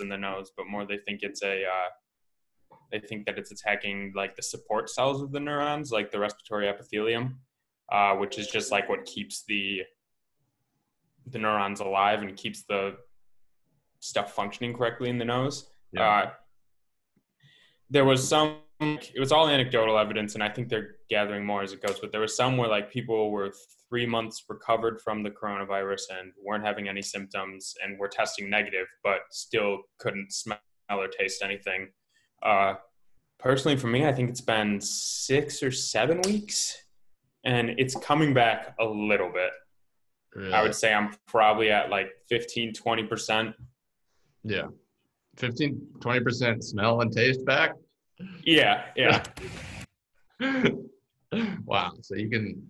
in the nose, but more they think it's they think that it's attacking like the support cells of the neurons, like the respiratory epithelium, which is just like what keeps the neurons alive and keeps the stuff functioning correctly in the nose. Yeah. There was some, it was all anecdotal evidence, and I think they're gathering more as it goes, but there was some where like people were 3 months recovered from the coronavirus and weren't having any symptoms and were testing negative, but still couldn't smell or taste anything. Personally, for me, I think it's been 6 or 7 weeks, and it's coming back a little bit. Really? I would say I'm probably at like 15, 20%. Yeah. 15, 20% smell and taste back? Yeah. Wow. So you can,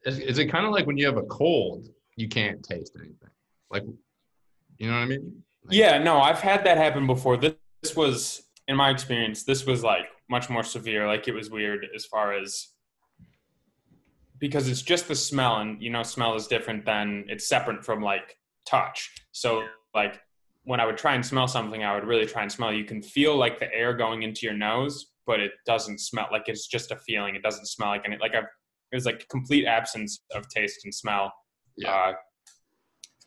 is it kind of like when you have a cold, you can't taste anything? Like, you know what I mean? Like, Yeah, no, I've had that happen before. This was, in my experience, this was like much more severe. Like it was weird as far as, because it's just the smell, and smell is different than, it's separate from like touch. So like when I would try and smell something, I would really try and smell. You can feel like the air going into your nose, but it doesn't smell like, it's just a feeling. It doesn't smell like any, it was like complete absence of taste and smell. Yeah.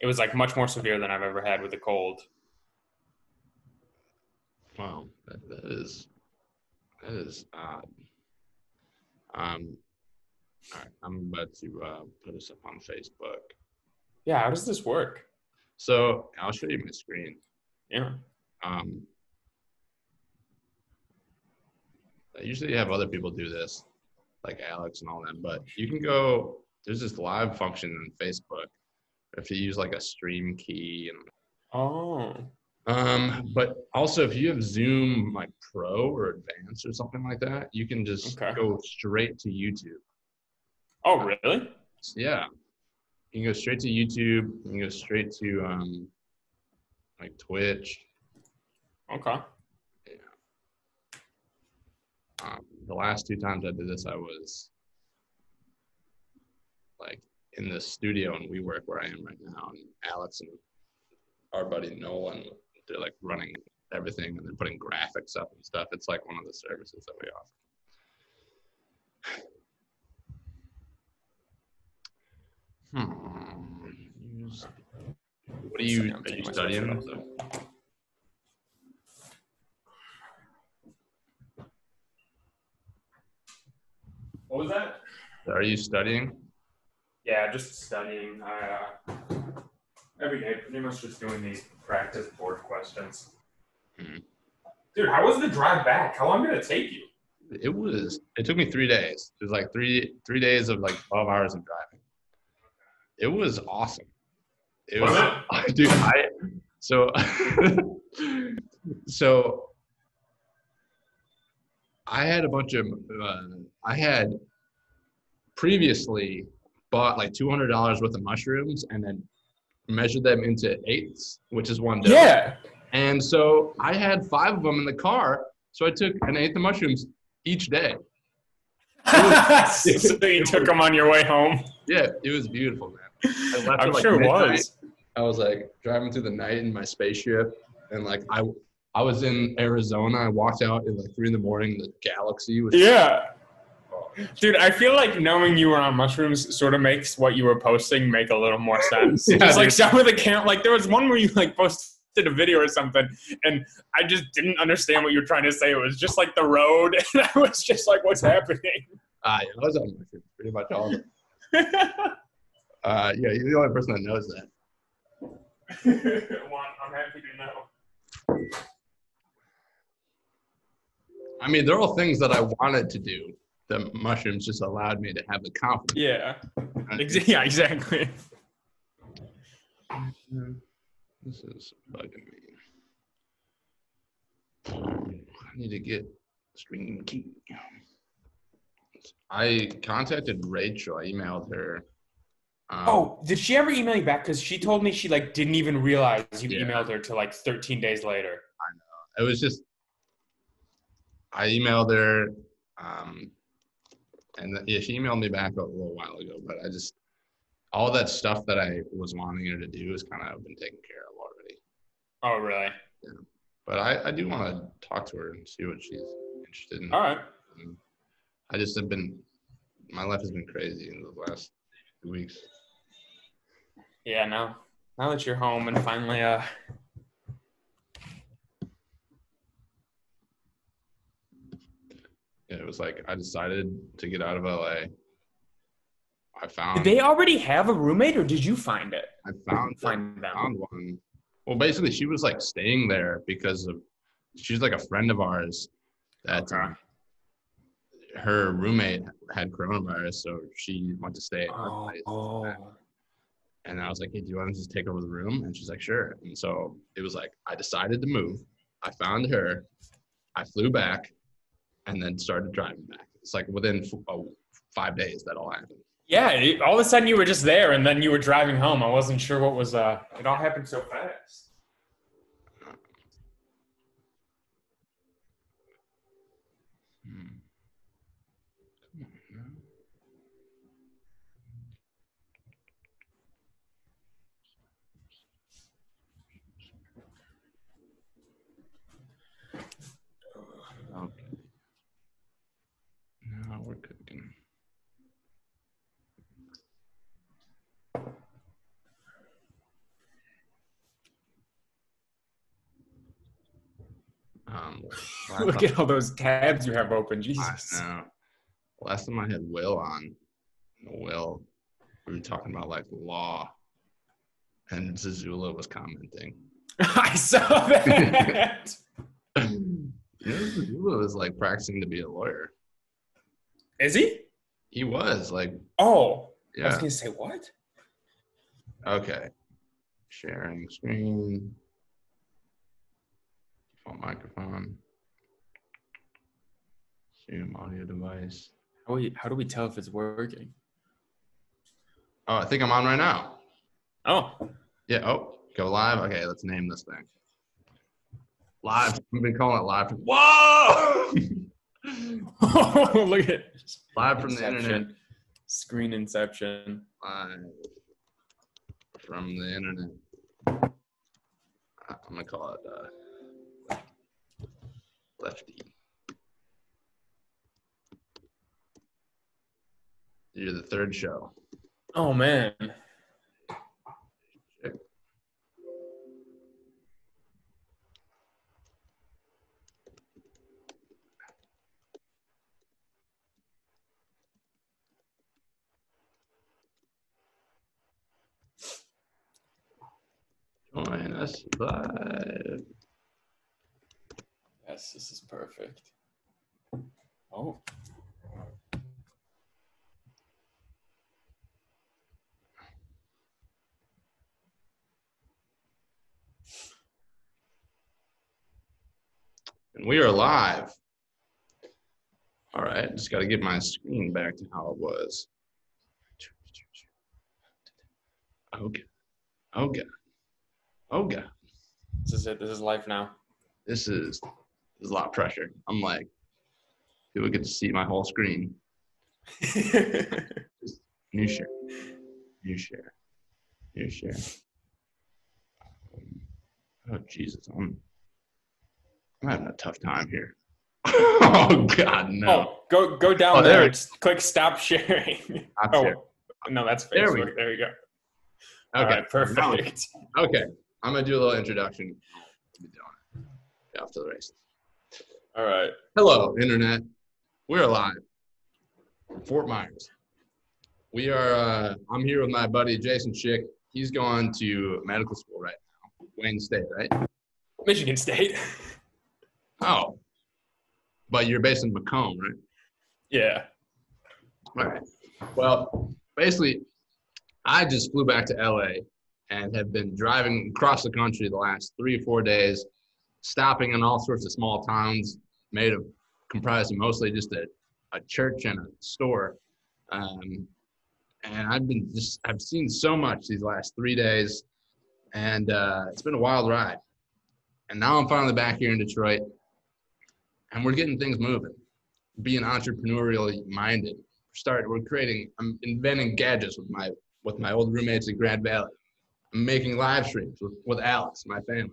It was like much more severe than I've ever had with a cold. Wow, that is odd. All right, I'm about to put this up on Facebook. Yeah, how does this work? So I'll show you my screen. Yeah. I usually have other people do this, like Alex and all them, but you can go, there's this live function in Facebook if you use like a stream key and but also if you have Zoom like Pro or Advanced or something like that, you can just go straight to YouTube. Oh, really? Yeah. You can go straight to YouTube. You can go straight to like Twitch. Okay. Yeah. The last 2 times I did this, I was like in the studio in WeWork where I am right now, and Alex and our buddy Nolan, they're like running everything and they're putting graphics up and stuff. It's like one of the services that we offer. What are you studying? What was that? Are you studying? Yeah, just studying. Every day, pretty much just doing these practice board questions. Dude, how was the drive back? How long did it take you? It took me 3 days. It was like three days of like 12 hours of driving. It was awesome. It was, dude, so I had a bunch of, I had previously bought like $200 worth of mushrooms and then measured them into eighths, which is 1 dose. Yeah. And so I had 5 of them in the car. So I took an eighth of mushrooms each day. So you took them on your way home? Yeah, it was beautiful, man. I left I'm at, like, sure midnight. it was. I was like driving through the night in my spaceship, and like I was in Arizona. I walked out at like 3 a.m. The galaxy was. Yeah. Dude, I feel like knowing you were on mushrooms sort of makes what you were posting make a little more sense. Yeah, just like some of the camp, like there was one where you like posted a video or something, and I just didn't understand what you were trying to say. It was just like the road, and I was just like, "What's happening?" Yeah, I was on mushrooms pretty much all of it. Yeah, you're the only person that knows that. Well, I'm happy to know. I mean, they're all things that I wanted to do. The mushrooms just allowed me to have the confidence. Yeah. Yeah, exactly. This is bugging me. I need to get stream key. I contacted Rachel. I emailed her. Did she ever email you back? Because she told me she like didn't even realize you emailed her till like 13 days later. I know. It was just, I emailed her, and yeah, she emailed me back a little while ago, but all that stuff that I was wanting her to do has kind of been taken care of already. Oh, really? Yeah. But I do want to talk to her and see what she's interested in. All right. I just have been, my life has been crazy in the last 2 weeks. Yeah, now that you're home and finally Yeah, it was like I decided to get out of LA. Did they already have a roommate or did you find it? I found Find them. found one. Well, basically, she was like staying there because of she's like a friend of ours that Okay. her roommate had coronavirus, so she went to stay at our place. Oh. And I was like, "Hey, do you want to just take over the room?" And she's like, "Sure." And so it was like I decided to move. I found her. I flew back, and then started driving back. It's like within 5 days that all happened. Yeah, all of a sudden you were just there and then you were driving home. I wasn't sure what was it all happened so fast. Hmm. Okay. Now we're cooking. Look at all those tabs you have open. I Jesus. know. Last time I had Will on, Will, we were talking about like law, and Zazula was commenting. I saw that. Zazula was like practicing to be a lawyer. Is he? He was like, Oh. I was yeah. gonna say what? Okay. Sharing screen. Default microphone. Zoom audio device. How do we tell if it's working? Oh, I think I'm on right now. Oh. Yeah. Oh, go live. Okay, let's name this thing. Live. We've been calling it live. Whoa! Oh, look at it. Live from Inception. the internet. Screen inception. Live from the internet. I'm gonna call it Lefty. You're the third show. Oh man. Schick. Join us live. Yes, this is perfect. Oh. And we are live. All right, just got to get my screen back to how it was. Okay. Oh God. Oh God. This is it. This is life now. This is a lot of pressure. I'm like, people get to see my whole screen. Just new share. New share. New share. Oh Jesus. I'm having a tough time here. Oh God, no. Oh, go down there there. it- Just click stop sharing. Stop oh, share. no, that's There we Facebook. There you go. Okay. All right, perfect. Okay. I'm gonna do a little introduction. We'll be doing it. Off to the races. All right. Hello, Internet. We're live. Fort Myers. We are. I'm here with my buddy Jason Schick. He's going to medical school right now. Wayne State, right? Michigan State. Oh, but you're based in Macomb, right? Yeah. All right. Well, basically, I just flew back to LA and have been driving across the country the last 3 or 4 days, stopping in all sorts of small towns comprised of mostly just a church and a store. And I've seen so much these last 3 days, and it's been a wild ride. And now I'm finally back here in Detroit, and we're getting things moving, being entrepreneurially minded. I'm inventing gadgets with with my old roommates in Grand Valley. I'm making live streams with Alex, my family.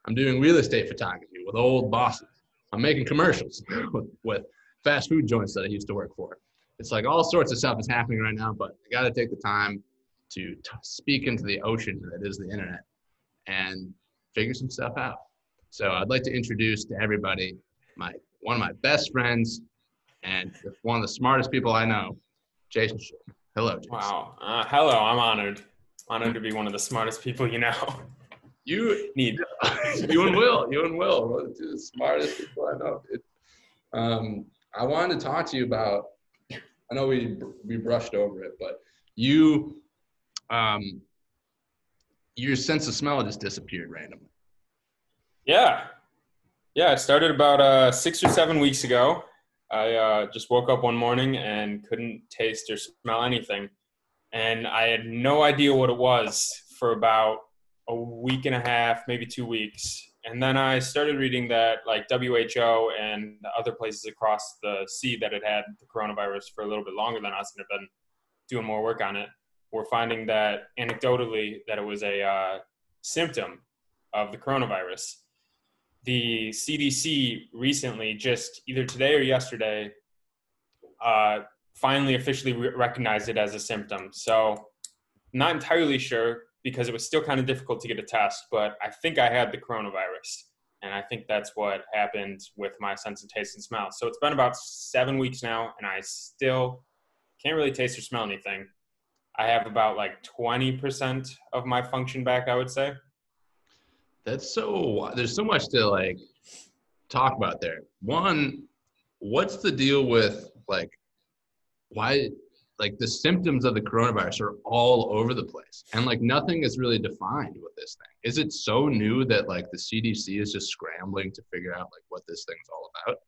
I'm doing real estate photography with old bosses. I'm making commercials with fast food joints that I used to work for. It's like all sorts of stuff is happening right now, but I got to take the time to speak into the ocean that is the internet and figure some stuff out. So I'd like to introduce to everybody one of my best friends and one of the smartest people I know, Jason Schick. Hello, Jason. Wow. Hello. I'm honored. Honored to be one of the smartest people you know. You Need. you and Will, the smartest people I know. I wanted to talk to you about. I know we brushed over it, but your sense of smell just disappeared randomly. Yeah. It started about 6 or 7 weeks ago. I just woke up one morning and couldn't taste or smell anything. And I had no idea what it was for about a week and a half, maybe 2 weeks. And then I started reading that like WHO and the other places across the sea that had the coronavirus for a little bit longer than us and have been doing more work on it, were finding that anecdotally that it was a symptom of the coronavirus. The CDC recently, just either today or yesterday, finally officially recognized it as a symptom. So not entirely sure because it was still kind of difficult to get a test, but I think I had the coronavirus. And I think that's what happened with my sense of taste and smell. So it's been about 7 weeks now, and I still can't really taste or smell anything. I have about like 20% of my function back, I would say. There's so much to like talk about there. One, what's the deal with like why like the symptoms of the coronavirus are all over the place and like nothing is really defined with this thing? Is it so new that like the CDC is just scrambling to figure out like what this thing's all about?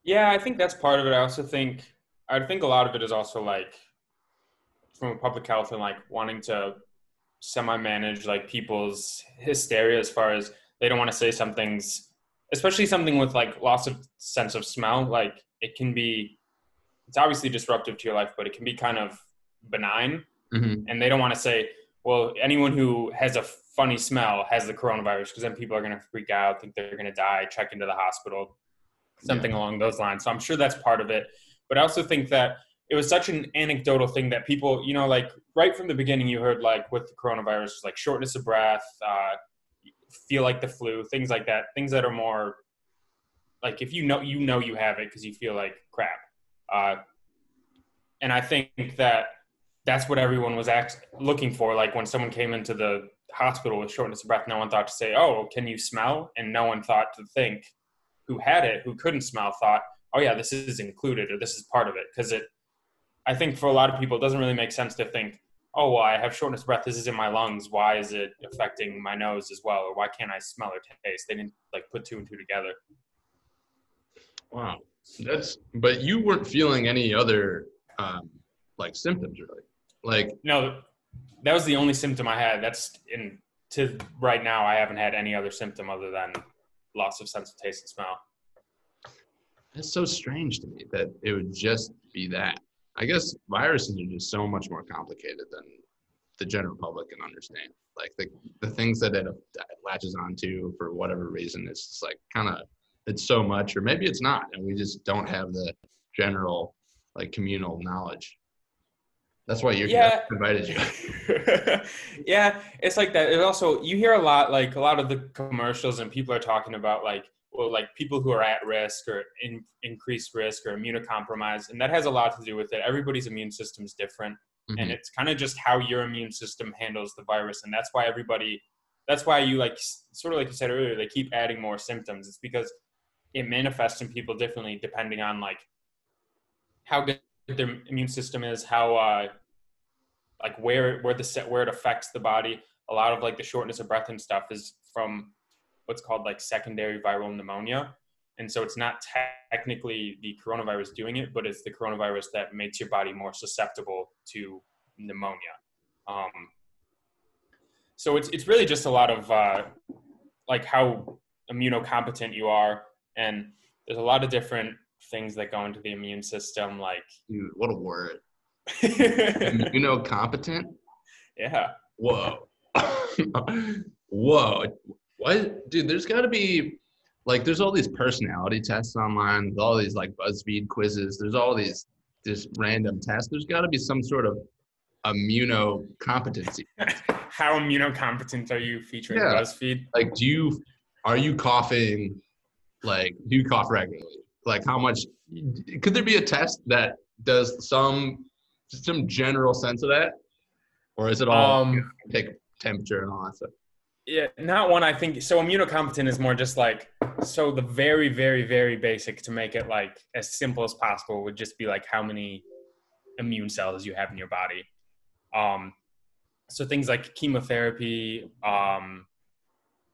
Yeah, I think that's part of it. I think a lot of it is also like from public health and like wanting to semi-manage like people's hysteria as far as they don't want to say some things, especially something with like loss of sense of smell. Like it's obviously disruptive to your life, but it can be kind of benign. Mm-hmm. And they don't want to say, well, anyone who has a funny smell has the coronavirus, because then people are going to freak out, think they're going to die, check into the hospital, something along those lines. So I'm sure that's part of it. But I also think that it was such an anecdotal thing that people, like right from the beginning, you heard like with the coronavirus, like shortness of breath, feel like the flu, things like that, things that are more like if you have it because you feel like crap. And I think that that's what everyone was looking for. Like when someone came into the hospital with shortness of breath, no one thought to say, oh, can you smell? And no one thought to think who had it, who couldn't smell, thought, oh yeah, this is included or this is part of it. Because I think for a lot of people, it doesn't really make sense to think, oh, well, I have shortness of breath. This is in my lungs. Why is it affecting my nose as well? Or why can't I smell or taste? They didn't like put two and two together. Wow. But you weren't feeling any other like symptoms really? Like no, that was the only symptom I had. To right now, I haven't had any other symptom other than loss of sense of taste and smell. It's so strange to me that it would just be that. I guess viruses are just so much more complicated than the general public can understand. Like the things that it latches onto for whatever reason, it's just like it's so much, or maybe it's not, and we just don't have the general like communal knowledge. That's why I invited you. Yeah, it's like that. It also, you hear a lot of the commercials and people are talking about like people who are at risk or in increased risk or immunocompromised. And that has a lot to do with it. Everybody's immune system is different. Mm-hmm. And it's kind of just how your immune system handles the virus. And that's why you like, sort of like you said earlier, they keep adding more symptoms. It's because it manifests in people differently depending on like how good their immune system is, how like where it affects the body. A lot of like the shortness of breath and stuff is from what's called like secondary viral pneumonia. And so it's not technically the coronavirus doing it, but it's the coronavirus that makes your body more susceptible to pneumonia. So it's really just a lot of like how immunocompetent you are. And there's a lot of different things that go into the immune system. Like, dude, what a word. Immunocompetent? Yeah. Whoa. Whoa. What? Dude, there's got to be, like, there's all these personality tests online, with all these, like, BuzzFeed quizzes. There's all these just random tests. There's got to be some sort of immunocompetency. How immunocompetent are you featuring Yeah. BuzzFeed? Like, are you coughing, like, do you cough regularly? Like, how much, could there be a test that does some general sense of that? Or is it all take temperature and all that stuff? Yeah, not one I think. So immunocompetent is more just like, so the very, very, very basic to make it like as simple as possible would just be like how many immune cells you have in your body. So things like chemotherapy,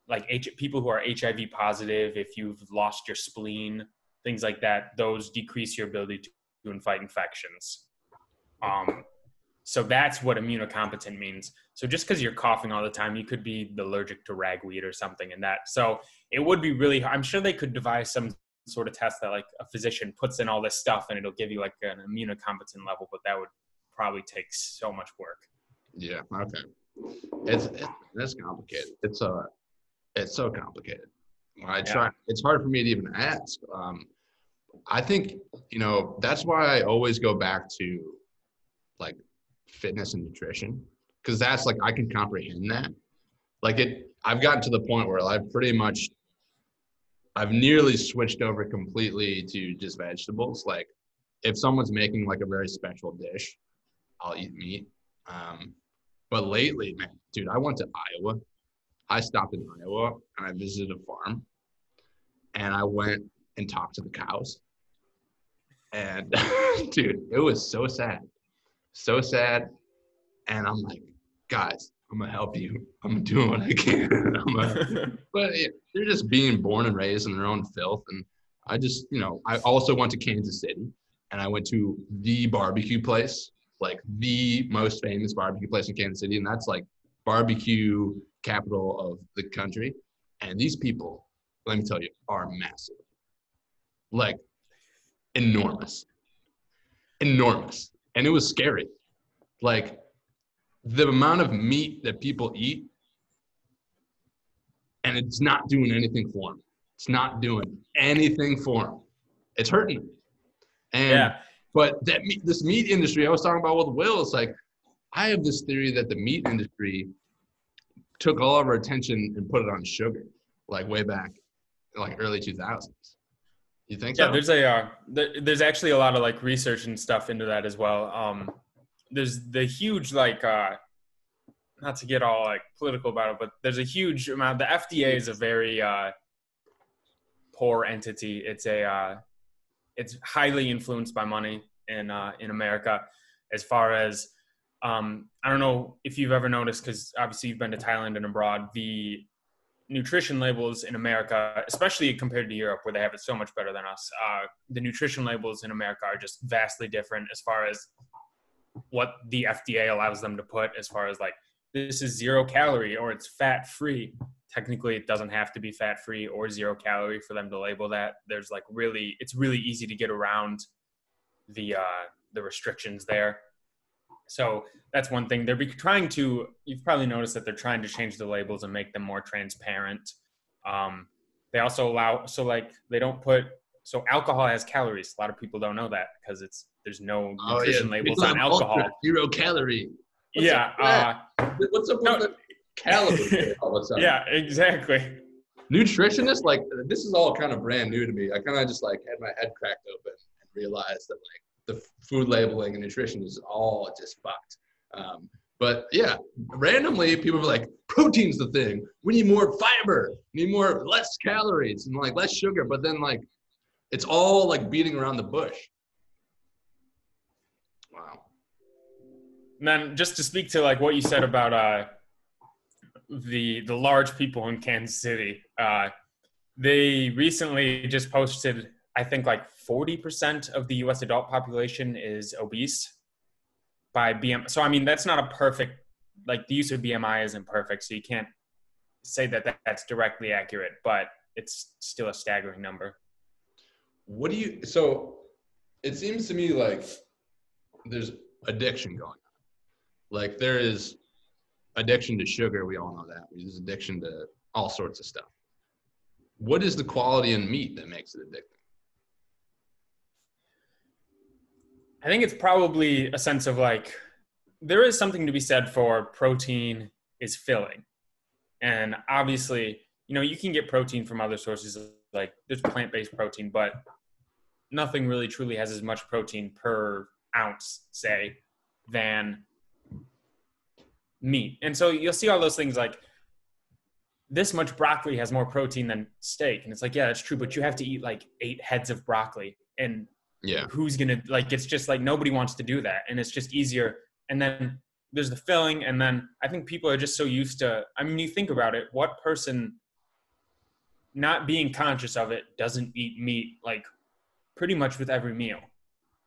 like people who are HIV positive, if you've lost your spleen, things like that, those decrease your ability to fight infections. So that's what immunocompetent means. So just because you're coughing all the time, you could be allergic to ragweed or something in that. So it would be really hard. I'm sure they could devise some sort of test that like a physician puts in all this stuff and it'll give you like an immunocompetent level, but that would probably take so much work. Yeah. Okay. That's complicated. It's so complicated. It's hard for me to even ask. I think, that's why I always go back to like fitness and nutrition, because that's like, I can comprehend that. Like I've gotten to the point where I've nearly switched over completely to just vegetables. Like if someone's making like a very special dish, I'll eat meat. But lately, man, dude, I went to Iowa. I stopped in Iowa and I visited a farm and I went and talked to the cows. And dude, it was so sad. So sad. And I'm like, guys, I'm gonna help you. I'm doing what I can. But yeah, they're just being born and raised in their own filth. And I just, I also went to Kansas City and I went to the barbecue place, like the most famous barbecue place in Kansas City. And that's like barbecue capital of the country. And these people, let me tell you, are massive. Like enormous. And it was scary. Like the amount of meat that people eat, and it's not doing anything for them. It's not doing anything for them. It's hurting them. And but this meat industry I was talking about with Will, it's like I have this theory that the meat industry took all of our attention and put it on sugar, like way back, like early 2000s. You think so? Yeah, there's actually a lot of like research and stuff into that as well. There's the huge like not to get all like political about it, but there's a huge amount. The FDA is a very poor entity. It's highly influenced by money in America. As far as I don't know if you've ever noticed, because obviously you've been to Thailand and abroad, the nutrition labels in America, especially compared to Europe, where they have it so much better than us, the nutrition labels in America are just vastly different as far as what the FDA allows them to put, as far as like, this is 0 calorie or it's fat free. Technically, it doesn't have to be fat free or 0 calorie for them to label that. There's like it's really easy to get around the restrictions there. So that's one thing. You've probably noticed that they're trying to change the labels and make them more transparent. They also they don't put, so alcohol has calories. A lot of people don't know that because there's no nutrition labels on alcohol. 0 calorie. What's up with the calories all of a sudden? Yeah, exactly. Nutritionists, like, this is all kind of brand new to me. I kind of just like had my head cracked open and realized that like the food labeling and nutrition is all just fucked. But yeah, randomly people are like, protein's the thing. We need more fiber. We need less calories and like less sugar. But then like, it's all like beating around the bush. Wow. And then just to speak to like what you said about the large people in Kansas City, they recently just posted, I think like 40% of the U.S. adult population is obese by BMI. So I mean, that's not a perfect, like the use of BMI isn't perfect, so you can't say that that's directly accurate, but it's still a staggering number. So it seems to me like there's addiction going on. Like there is addiction to sugar. We all know that. There's addiction to all sorts of stuff. What is the quality in meat that makes it addicting? I think it's probably a sense of like, there is something to be said for protein is filling. And obviously, you can get protein from other sources, like there's plant-based protein, but nothing really truly has as much protein per ounce, say, than meat. And so you'll see all those things like this much broccoli has more protein than steak. And it's like, yeah, that's true, but you have to eat like 8 heads of broccoli. And who's going to, like, it's just like nobody wants to do that. And it's just easier. And then there's the filling. And then I think people are just so used to, I mean, you think about it, what person not being conscious of it doesn't eat meat like pretty much with every meal?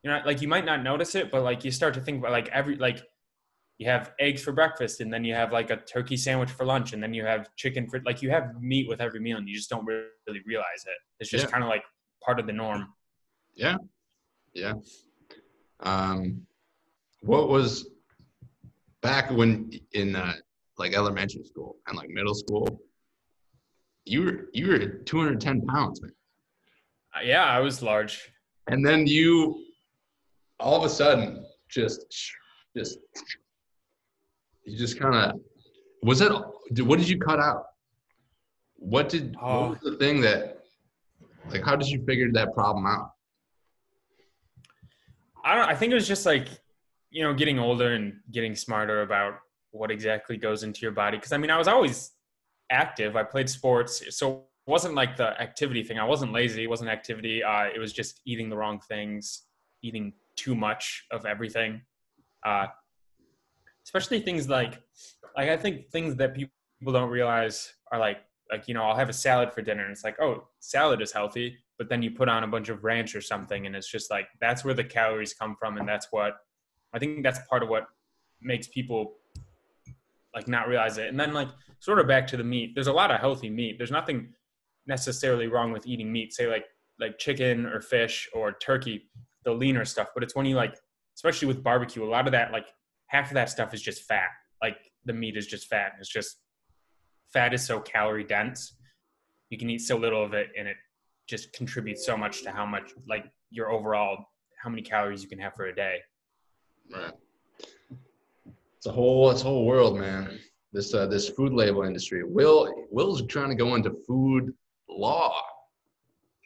Like you might not notice it, but like you start to think about like you have eggs for breakfast, and then you have like a turkey sandwich for lunch, and then you have chicken for, like, you have meat with every meal, and you just don't really realize it. It's just kind of like part of the norm. Yeah. What was back when in like elementary school and like middle school, you were 210 pounds, man. Yeah, I was large. And then you all of a sudden just you just kind of, what did you cut out? What was the thing that, like, how did you figure that problem out? I think it was just like, getting older and getting smarter about what exactly goes into your body. Because I mean, I was always active. I played sports, so it wasn't like the activity thing. I wasn't lazy. It wasn't activity. It was just eating the wrong things, eating too much of everything. Especially things like I think things that people don't realize are like, I'll have a salad for dinner, and it's like, oh, salad is healthy, but then you put on a bunch of ranch or something, and it's just like, that's where the calories come from. And that's what, I think that's part of what makes people like not realize it. And then like sort of back to the meat, there's a lot of healthy meat. There's nothing necessarily wrong with eating meat, say like chicken or fish or turkey, the leaner stuff. But it's when you like, especially with barbecue, a lot of that, like half of that stuff is just fat. Like the meat is just fat. It's just, fat is so calorie dense. You can eat so little of it, and it just contributes so much to how much, like, your overall, how many calories you can have for a day. Right. It's a whole world, man. This food label industry. Will's trying to go into food law.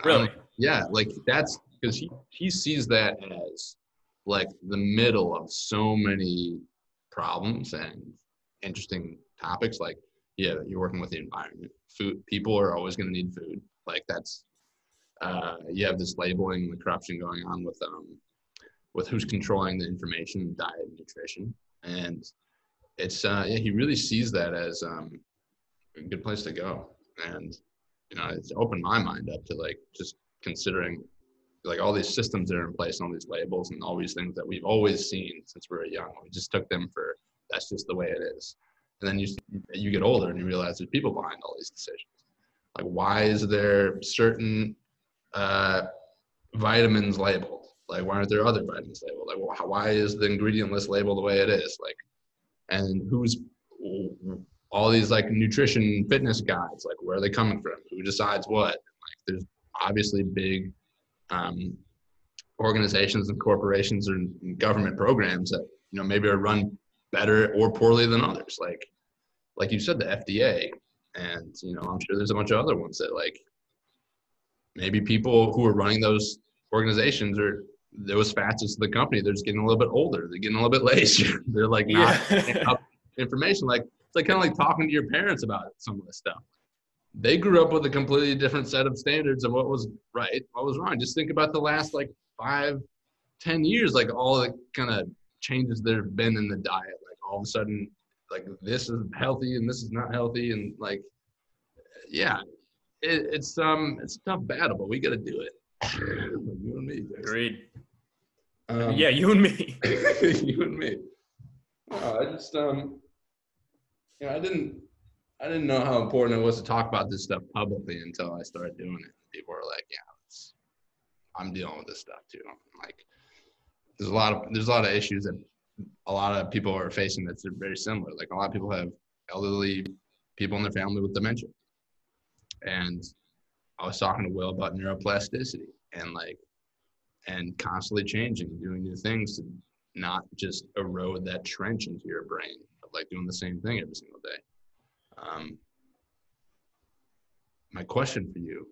Really? Yeah, like that's because he sees that as like the middle of so many problems and interesting topics. Like, yeah, you're working with the environment. Food, people are always going to need food. Like that's, you have this labeling, the corruption going on with who's controlling the information, diet, and nutrition, and it's he really sees that as a good place to go. And it's opened my mind up to like just considering like all these systems that are in place and all these labels and all these things that we've always seen since we were young. We just took them for, that's just the way it is. And then you get older and you realize there's people behind all these decisions. Like, why is there certain vitamins labeled? Like, why aren't there other vitamins labeled? Like, why is the ingredient list labeled the way it is? Like, and who's all these like nutrition fitness guides? Like, where are they coming from? Who decides what? Like, there's obviously big organizations and corporations and government programs that maybe are run better or poorly than others. Like you said, the FDA, and I'm sure there's a bunch of other ones that like maybe people who are running those organizations or those facets of the company, they're just getting a little bit older. They're getting a little bit lazier. They're like not up information. Like it's like kind of like talking to your parents about some of this stuff. They grew up with a completely different set of standards of what was right, what was wrong. Just think about the last like 5-10 years, like all the kind of changes that have been in the diet. Like all of a sudden, like this is healthy and this is not healthy, and like, yeah, it's a tough battle, but we got to do it. You and me. Agreed. Yeah, you and me. You and me. I just I didn't know how important it was to talk about this stuff publicly until I started doing it. People were like, yeah, I'm dealing with this stuff too. I'm like, there's a lot of issues that a lot of people are facing that's very similar. Like a lot of people have elderly people in their family with dementia. And I was talking to Will about neuroplasticity and constantly changing and doing new things to not just erode that trench into your brain of like doing the same thing every single day. My question for you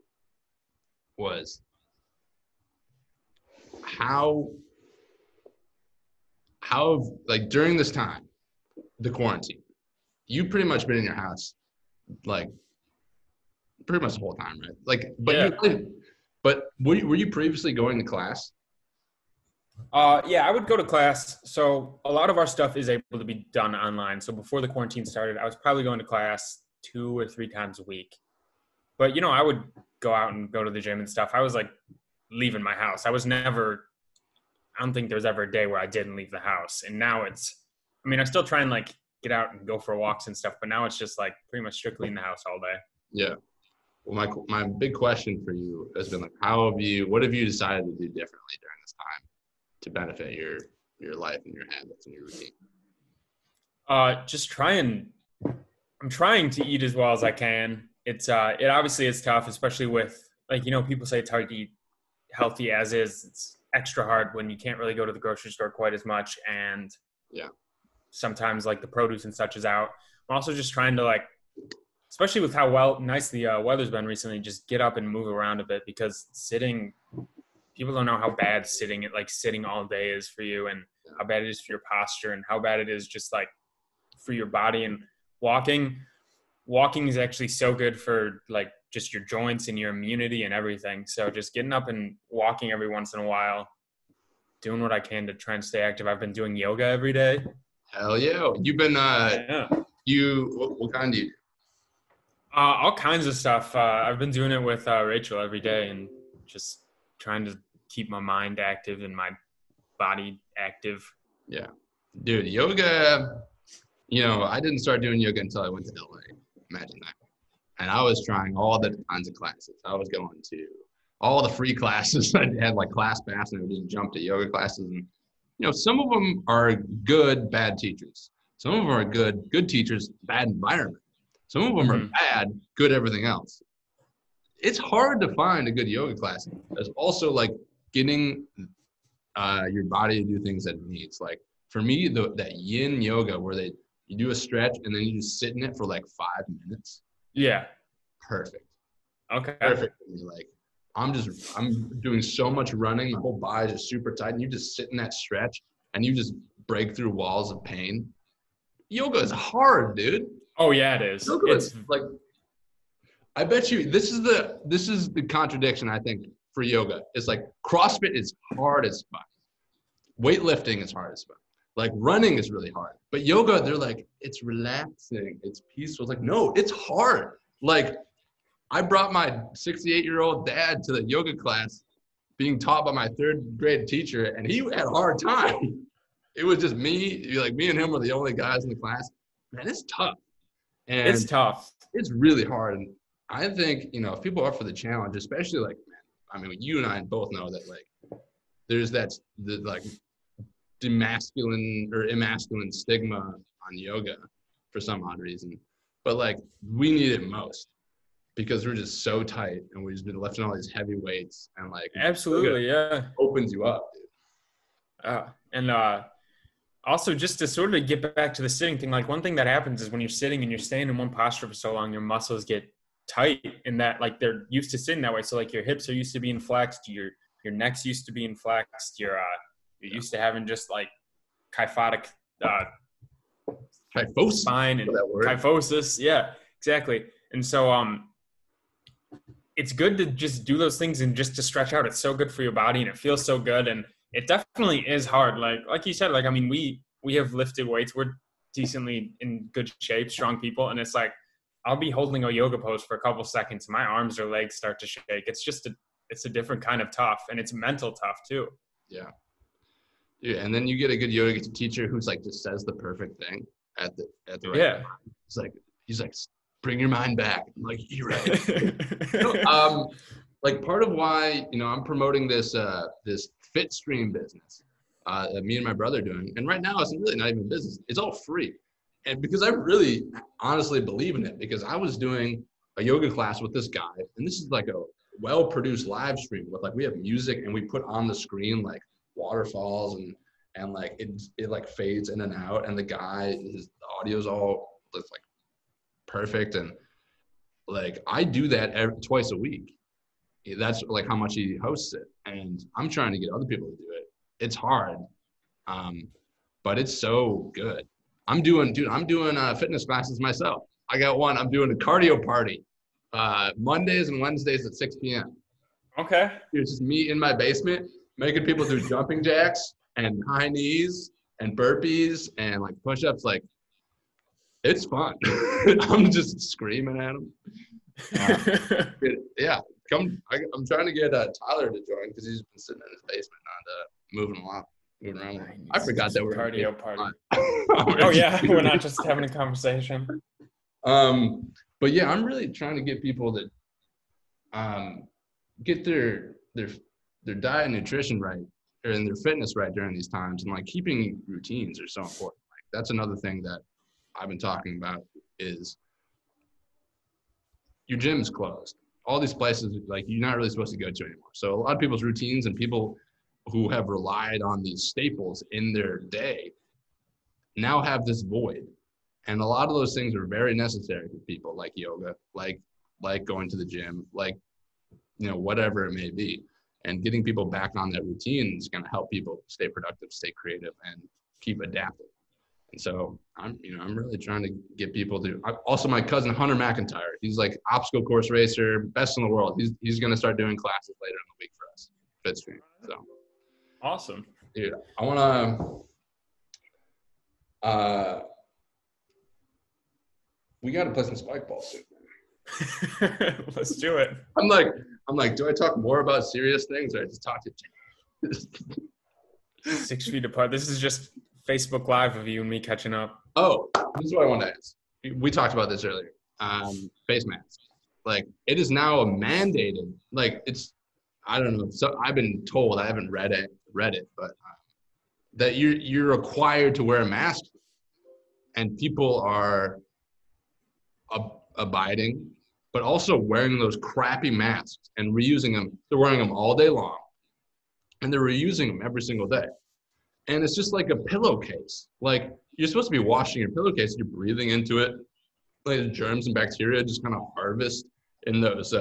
was how like during this time, the quarantine, you pretty much been in your house like pretty much the whole time, right? Like, but were you previously going to class? Yeah, I would go to class. So a lot of our stuff is able to be done online. So before the quarantine started, I was probably going to class 2 or 3 times a week. But, I would go out and go to the gym and stuff. I was like leaving my house. I don't think there was ever a day where I didn't leave the house. And now I still try and like get out and go for walks and stuff. But now it's just like pretty much strictly in the house all day. Yeah. Well, my big question for you has been like, what have you decided to do differently during this time to benefit your life and your habits and your routine? I'm trying to eat as well as I can. It obviously is tough, especially with like, people say it's hard to eat healthy as is. It's extra hard when you can't really go to the grocery store quite as much. And yeah, sometimes like the produce and such is out. I'm also just trying to like, especially with how nice the weather's been recently, just get up and move around a bit because people don't know how bad sitting all day is for you and how bad it is for your posture and how bad it is just like for your body. And walking is actually so good for like just your joints and your immunity and everything. So just getting up and walking every once in a while, doing what I can to try and stay active. I've been doing yoga every day. Hell yeah. You've been, what kind do you do? All kinds of stuff. I've been doing it with Rachel every day and just trying to keep my mind active and my body active. Yeah. Dude, yoga, I didn't start doing yoga until I went to LA. Imagine that. And I was trying all the kinds of classes. I was going to all the free classes. I had like class pass and I would just jump to yoga classes. And, some of them are good, bad teachers. Some of them are good teachers, bad environment. Some of them are bad, good everything else. It's hard to find a good yoga class. There's also like getting your body to do things that it needs. Like for me, that yin yoga where you do a stretch and then you just sit in it for like 5 minutes. Yeah. Perfect. Okay. Perfect for me. Like I'm doing so much running. My whole body is just super tight and you just sit in that stretch and you just break through walls of pain. Yoga is hard, dude. Oh yeah, it is. It's like, I bet you this is the contradiction I think for yoga. It's like CrossFit is hard as fuck. Weightlifting is hard as fuck. Like running is really hard. But yoga, they're like, it's relaxing, it's peaceful. It's like, no, it's hard. Like I brought my 68-year-old dad to the yoga class being taught by my 3rd grade teacher, and he had a hard time. It was just me and him were the only guys in the class. Man, it's tough. And it's tough. It's really hard. And I think, if people are up for the challenge, especially like, you and I both know that like there's the like demasculine or emasculine stigma on yoga for some odd reason. But like we need it most because we're just so tight and we've just been lifting all these heavy weights and like absolutely, yeah. Opens you up, dude. And also, just to sort of get back to the sitting thing, like one thing that happens is when you're sitting and you're staying in one posture for so long, your muscles get tight and that like they're used to sitting that way. So like your hips are used to being flexed, your neck's used to being flexed, you're used to having just like kyphotic kyphosis spine and kyphosis. Yeah, exactly. And so it's good to just do those things and just to stretch out. It's so good for your body and it feels so good. And it definitely is hard. Like you said, like, we have lifted weights. We're decently in good shape, strong people. And it's like, I'll be holding a yoga pose for a couple seconds. My arms or legs start to shake. It's just it's a different kind of tough and it's mental tough too. Yeah. Dude, and then you get a good yoga teacher who's like, just says the perfect thing at the right time. He's like, bring your mind back. I'm like, you're right. Like part of why, I'm promoting this Fit Stream business. that me and my brother are doing. And right now, it's really not even business. It's all free. And because I really honestly believe in it, because I was doing a yoga class with this guy, and this is like a well-produced live stream with like, we have music and we put on the screen like waterfalls and like it like fades in and out. And the guy, the audio's all looks like perfect. And like, I do that twice a week. That's like how much he hosts it. And I'm trying to get other people to do it. It's hard, but it's so good. I'm doing fitness classes myself. I got one. I'm doing a cardio party Mondays and Wednesdays at 6 p.m. Okay. It's just me in my basement making people do jumping jacks and high knees and burpees and like push-ups. Like, it's fun. I'm just screaming at them. Yeah, I'm trying to get Tyler to join because he's been sitting in his basement, not moving around. I forgot that we're cardio party. Oh yeah, we're not just having a conversation. But yeah, I'm really trying to get people to get their diet and nutrition right, and their fitness right during these times, and like keeping routines are so important. Like, that's another thing that I've been talking about is your gym's closed. All these places, like, you're not really supposed to go to anymore. So a lot of people's routines and people who have relied on these staples in their day now have this void. And a lot of those things are very necessary for people, like yoga, like going to the gym, like, whatever it may be. And getting people back on that routine is going to help people stay productive, stay creative, and keep adapting. And so I'm really trying to get people to. Also, my cousin Hunter McIntyre, he's like obstacle course racer, best in the world. He's going to start doing classes later in the week for us, Fitstream. So awesome, dude. I want to. We got to play some spike ball soon. Let's do it. I'm like, do I talk more about serious things or I just talk to you? 6 feet apart. This is just Facebook Live of you and me catching up. Oh, this is what I want to ask. We talked about this earlier. Face masks. Like, it is now a mandated. Like, it's, I don't know. So I've been told, I haven't read it, but that you're required to wear a mask, and people are abiding, but also wearing those crappy masks and reusing them. They're wearing them all day long, and they're reusing them every single day. And it's just like a pillowcase. Like, you're supposed to be washing your pillowcase. You're breathing into it. Like, germs and bacteria just kind of harvest in those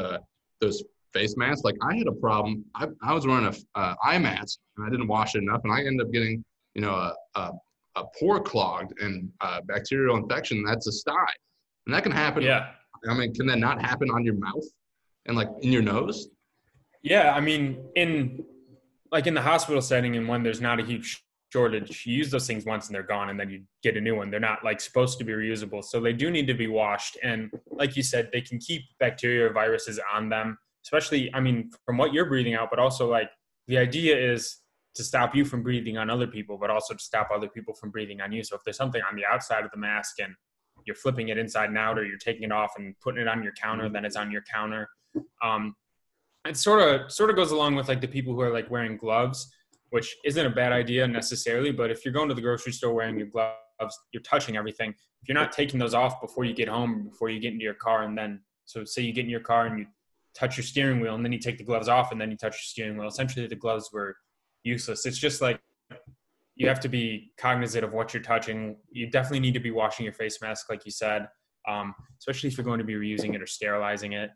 face masks. Like, I had a problem. I was wearing a eye mask, and I didn't wash it enough, and I ended up getting, a pore clogged and bacterial infection. That's a sty, and that can happen. Yeah. I mean, can that not happen on your mouth and like in your nose? Yeah, I mean, in the hospital setting, and when there's not a huge shortage, you use those things once and they're gone, and then you get a new one. They're not like supposed to be reusable, so they do need to be washed. And like you said, they can keep bacteria or viruses on them, especially, I mean, from what you're breathing out, but also like the idea is to stop you from breathing on other people, but also to stop other people from breathing on you. So if there's something on the outside of the mask and you're flipping it inside and out, or you're taking it off and putting it on your counter, then it's on your counter. It sort of goes along with like the people who are like wearing gloves, which isn't a bad idea necessarily. But if you're going to the grocery store wearing your gloves, you're touching everything. If you're not taking those off before you get home, before you get into your car, and then, so say you get in your car and you touch your steering wheel, and then you take the gloves off, and then you touch your steering wheel, essentially the gloves were useless. It's just like, you have to be cognizant of what you're touching. You definitely need to be washing your face mask, like you said, especially if you're going to be reusing it or sterilizing it.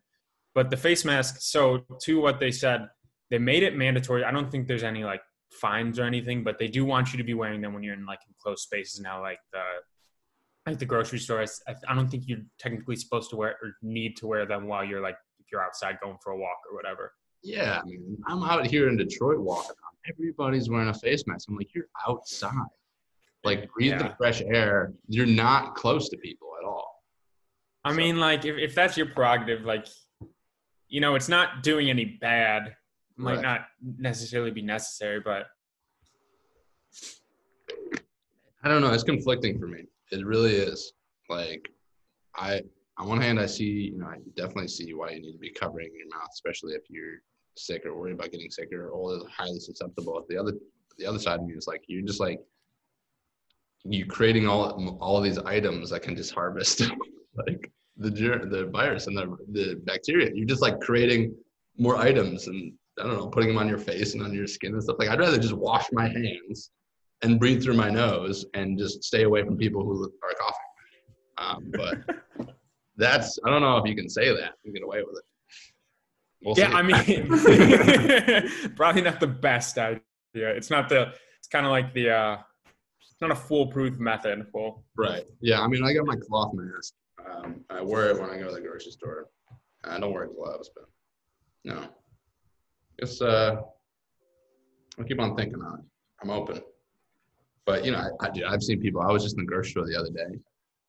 But the face mask, so to what they said, they made it mandatory. I don't think there's any like fines or anything, but they do want you to be wearing them when you're in like enclosed spaces now, like the grocery store. I don't think you're technically supposed to wear or need to wear them while you're like, if you're outside going for a walk or whatever. Yeah, I mean, I'm out here in Detroit walking. Everybody's wearing a face mask. I'm like, you're outside. Like, breathe the fresh air. You're not close to people at all. I mean, like, if that's your prerogative, like, it's not doing any bad. Might not necessarily be necessary, but I don't know. It's conflicting for me. It really is. Like, on one hand, I see, I definitely see why you need to be covering your mouth, especially if you're sick or worried about getting sick or highly susceptible. the other side of me is like, you're just like, you creating all of these items that can just harvest like the virus and the bacteria. You're just like creating more items and I don't know, putting them on your face and on your skin and stuff. Like I'd rather just wash my hands and breathe through my nose and just stay away from people who are coughing. But I don't know if you can say that and get away with it. We'll see. I mean, probably not the best idea. It's kind of like it's not a foolproof method. Right. Yeah. I mean, I got my cloth mask. I wear it when I go to the grocery store. I don't wear gloves, but no. Just, I'll keep on thinking on it. I'm open. But, you know, I've seen people. I was just in the grocery store the other day,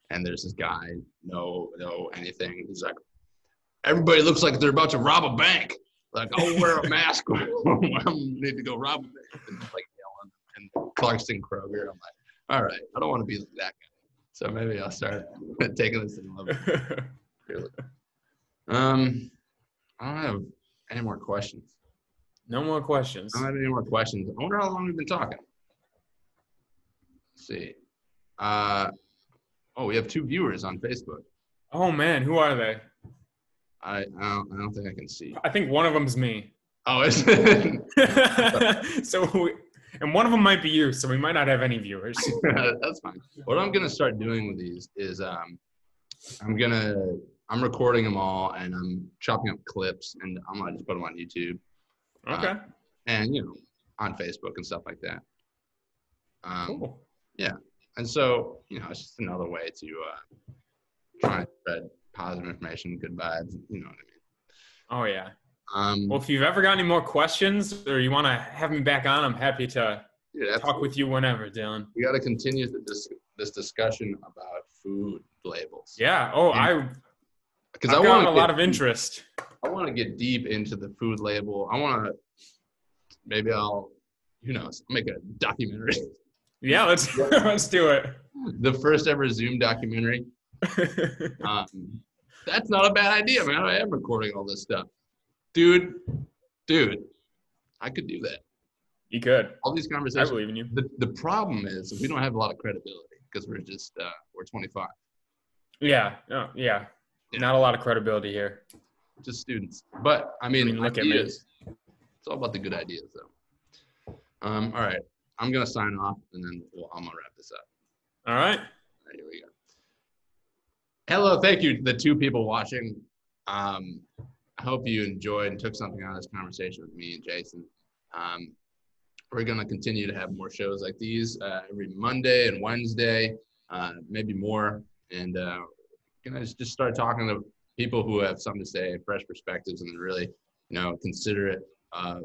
and there's this guy, no anything. He's like, everybody looks like they're about to rob a bank. Like, I'll wear a mask when I need to go rob a bank. And just like yelling. And Clarkston Kroger. I'm like, all right, I don't want to be like that guy. So maybe I'll start taking this in a little bit. I don't have any more questions. No more questions. I don't have any more questions. I wonder how long we've been talking. Let's see. We have 2 viewers on Facebook. Oh man, who are they? I don't think I can see. I think one of them's me. Oh, is it? And one of them might be you, so we might not have any viewers. That's fine. What I'm gonna start doing with these is I'm recording them all and I'm chopping up clips and I'm gonna just put them on YouTube. Okay. And on Facebook and stuff like that. Cool. Yeah. And so, it's just another way to try and spread positive information, good vibes, you know what I mean? Oh, yeah. Well, if you've ever got any more questions or you want to have me back on, I'm happy to talk with you whenever, Dylan. We got to continue this discussion about food labels. Yeah. Oh, I've got a lot of interest. I want to get deep into the food label. Who knows, make a documentary. Yeah, let's do it. The first ever Zoom documentary. That's not a bad idea, man. I am recording all this stuff. Dude, I could do that. You could. All these conversations. I believe in you. The problem is we don't have a lot of credibility because we're just, we're 25. Yeah. Oh, yeah. Not a lot of credibility here. Just students. But, I mean look ideas. At me. It's all about the good ideas, though. All right. I'm going to sign off, and then I'm going to wrap this up. All right. Here we go. Hello. Thank you to the 2 people watching. I hope you enjoyed and took something out of this conversation with me and Jason. We're going to continue to have more shows like these every Monday and Wednesday, maybe more. And going to just start talking to people who have something to say, fresh perspectives, and really, considerate of,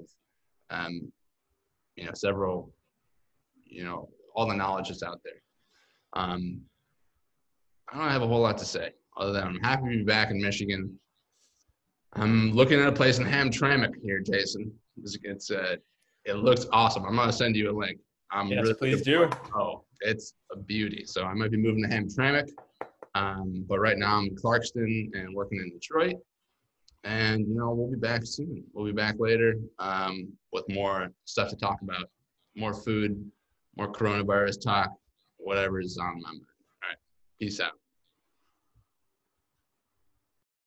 several, all the knowledge that's out there. I don't have a whole lot to say other than I'm happy to be back in Michigan. I'm looking at a place in Hamtramck here, Jason. It looks awesome. I'm going to send you a link. Yes, really please do. Oh, it's a beauty. So I might be moving to Hamtramck. But right now I'm in Clarkston and working in Detroit. And, we'll be back soon. We'll be back later with more stuff to talk about, more food, more coronavirus talk, whatever is on my mind. All right. Peace out.